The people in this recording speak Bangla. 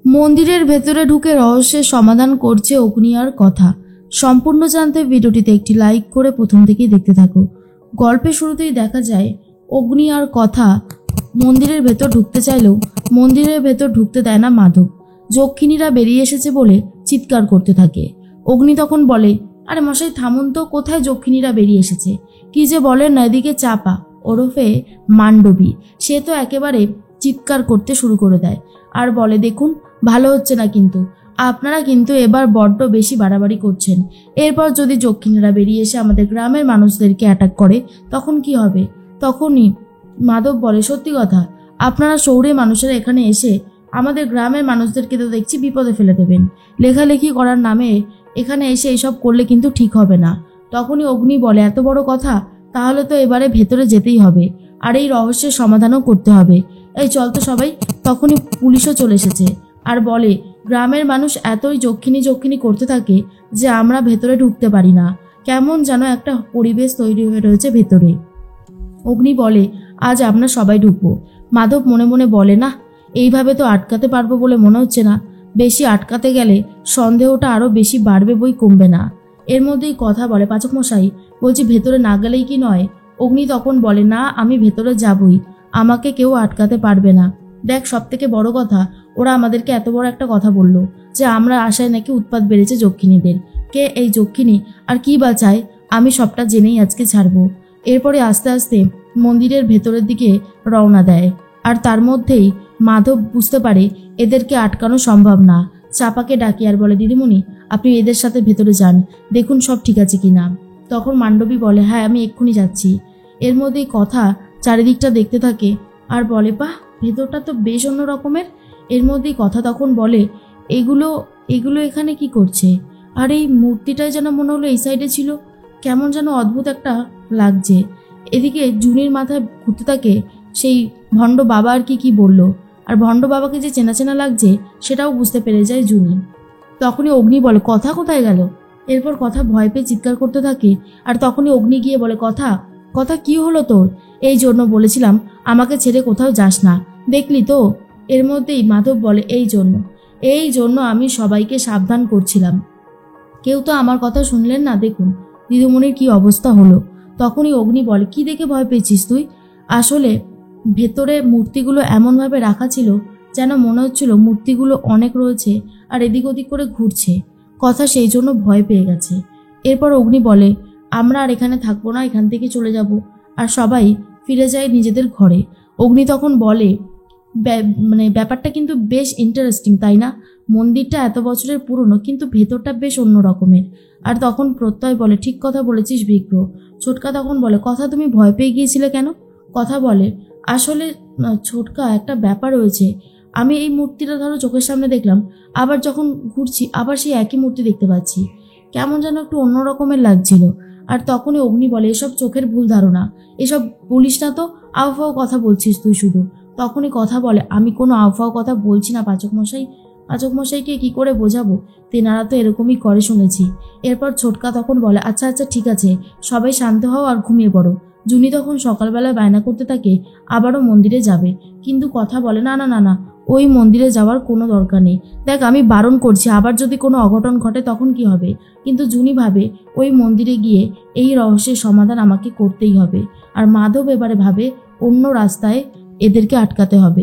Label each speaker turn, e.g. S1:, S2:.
S1: মন্দিরের ভেতরে ঢুকে রহস্যের সমাধান করছে অগ্নি আর কথা। সম্পূর্ণ জানতে ভিডিওটিতে একটি লাইক করে প্রথম থেকেই দেখতে থাকো। গল্পের শুরুতেই দেখা যায় অগ্নি আর কথা মন্দিরের ভেতর ঢুকতে চাইলেও মন্দিরের ভেতর ঢুকতে দেয় না মাধব। যক্ষিণীরা বেরিয়ে এসেছে বলে চিৎকার করতে থাকে। অগ্নি তখন বলে, আরে মশাই থামুন তো, কোথায় যক্ষিণীরা বেরিয়ে এসেছে? কি যে বলেন না, এদিকে চাপা ওরফে মান্ডবী, সে তো একেবারে চিৎকার করতে শুরু করে দেয় আর বলে, দেখুন ভালো হচ্ছে না, কিন্তু আপনারা কিন্তু এবার বড্ড বেশি বাড়াবাড়ি করছেন। এরপর যদি যক্ষিণীরা বেরিয়ে এসে আমাদের গ্রামের মানুষদেরকে অ্যাটাক করে তখন কি হবে? তখনই মাধব বলে, সত্যি কথা, আপনারা শহুরে মানুষেরা এখানে এসে আমাদের গ্রামের মানুষদেরকে তো দেখছি বিপদে ফেলে দেবেন। লেখালেখি করার নামে এখানে এসে এসব করলে কিন্তু ঠিক হবে না। তখনই অগ্নি বলে, এত বড় কথা, তাহলে তো এবারে ভেতরে যেতেই হবে আর এই রহস্যের সমাধানও করতে হবে। এই চল তো সবাই। তখনই পুলিশও চলে এসেছে আর বলে, গ্রামের মানুষ এতই যক্ষিণী করতে থাকে যে আমরা ভেতরে ঢুকতে পারি না। কেমন যেন একটা পরিবেশ তৈরি হয়ে রয়েছে ভেতরে। অগ্নি বলে, আজ আমরা সবাই ঢুকবো। মাধব মনে মনে বলে, না, এইভাবে তো আটকাতে পারবো বলে মনে হচ্ছে না। বেশি আটকাতে গেলে সন্দেহটা আরও বেশি বাড়বে, বই কমবে না। এর মধ্যেই কথা বলে, পাচক মশাই বলছি ভেতরে না গেলেই কি নয়? অগ্নি তখন বলে, না, আমি ভেতরে যাবই, আমাকে কেউ আটকাতে পারবে না। দেখ, সব থেকে বড় কথা, ওরা আমাদেরকে এত বড় একটা কথা বলল যে আমরা আশায় নাকি উৎপাত বেড়েছে যক্ষিণীদের। কে এই যক্ষিণী আর কি বা চায়? আমি সবটা জেনেই আজকে ছাড়বো। এরপরে আস্তে আস্তে মন্দিরের ভেতরের দিকে রওনা দেয়। আর তার মধ্যেই মাধব বুঝতে পারে এদেরকে আটকানো সম্ভব না। চাপাকে ডাকে আর বলে, দিদিমণি আপনি এদের সাথে ভেতরে যান, দেখুন সব ঠিক আছে কিনা। তখন মান্ডবী বলে, হ্যাঁ আমি এক্ষুনি যাচ্ছি। এর মধ্যেই কথা চারিদিকটা দেখতে থাকে আর বলে, বাহ, ভেতরটা তো বেশ অন্য রকমের। এর মধ্যেই কথা তখন বলে, এগুলো এগুলো এখানে কি করছে? আর এই মূর্তিটাই যেন মনে হলো এই সাইডে ছিল, কেমন যেন অদ্ভুত একটা লাগছে। এদিকে জুনির মাথায় ঘুরতে থাকে সেই ভণ্ড বাবা আর কি বলল, আর ভণ্ড বাবাকে যে চেনা চেনা লাগছে সেটাও বুঝতে পেরে যায় জুনি। তখনই অগ্নি বলে, কথা কোথায় গেল? এরপর কথা ভয় পেয়ে চিৎকার করতে থাকে আর তখনই অগ্নি গিয়ে বলে, কথা কথা কি হলো তোর? এই জন্য বলেছিলাম আমাকে ছেড়ে কোথাও যাস না, দেখলি তো। এর মধ্যেই মাধব বলে, এই জন্য আমি সবাইকে সাবধান করছিলাম, কেউ তো আমার কথা শুনলেন না, দেখুন দিদিমণির কি অবস্থা হলো। তখনই অগ্নি বলে, কি দেখে ভয় পেয়েছিস তুই? আসলে ভেতরে মূর্তিগুলো এমনভাবে রাখা ছিল যেন মনে হচ্ছিল মূর্তিগুলো অনেক রয়েছে আর এদিক ওদিক করে ঘুরছে। কথা সেই জন্য ভয় পেয়ে গেছে। এরপর অগ্নি বলে, আমরা আর এখানে থাকবো না, এখান থেকে চলে যাব আর সবাই ফিরে যায় নিজেদের ঘরে। অগ্নি তখন বলে, ব্যাপারটা কিন্তু বেশ ইন্টারেস্টিং, তাই না? মন্দিরটা এত বছরের পুরনো কিন্তু ভেতরটা বেশ অন্য রকমের। আর তখন প্রত্যয় বলে, ঠিক কথা বলেছিস বিগ্র। ছোটকা তখন বলে, কথা তুমি ভয় পেয়ে গিয়েছিলে কেন? কথা বলে, আসলে ছোটকা একটা ব্যাপার রয়েছে, আমি এই মূর্তিটা ধরো চোখের সামনে দেখলাম, আবার যখন ঘুরছি আবার সেই একই মূর্তি দেখতে পাচ্ছি, কেমন যেন একটু অন্য রকমের লাগছিল। আর তখনই অগ্নি বলে, এসব চোখের ভুল ধারণা, এসব বলিস না তো, আউফাও কথা বলছিস তুই শুধু। তখনই কথা বলে, আমি কোনো আউফাও কথা বলছি না পাচক মশাইকে কি করে বোঝাবো, তেনারা তো এরকমই করে শুনেছি। এরপর ছোটকা তখন বলে, আচ্ছা ঠিক আছে, সবাই শান্ত হও আর ঘুমিয়ে পড়ো। জুনি তখন সকালবেলায় বায়না করতে থাকে আবারও মন্দিরে যাবে, কিন্তু কথা বলে, না, ওই মন্দিরে যাওয়ার কোনো দরকার নেই। দেখ, আমি বারণ করছি, আবার যদি কোনো অঘটন ঘটে তখন কি হবে? কিন্তু জুনি ভাবে ওই মন্দিরে গিয়ে এই রহস্যের সমাধান আমাকে করতেই হবে। আর মাধব এবারে ভাবে অন্য রাস্তায় এদেরকে আটকাতে হবে।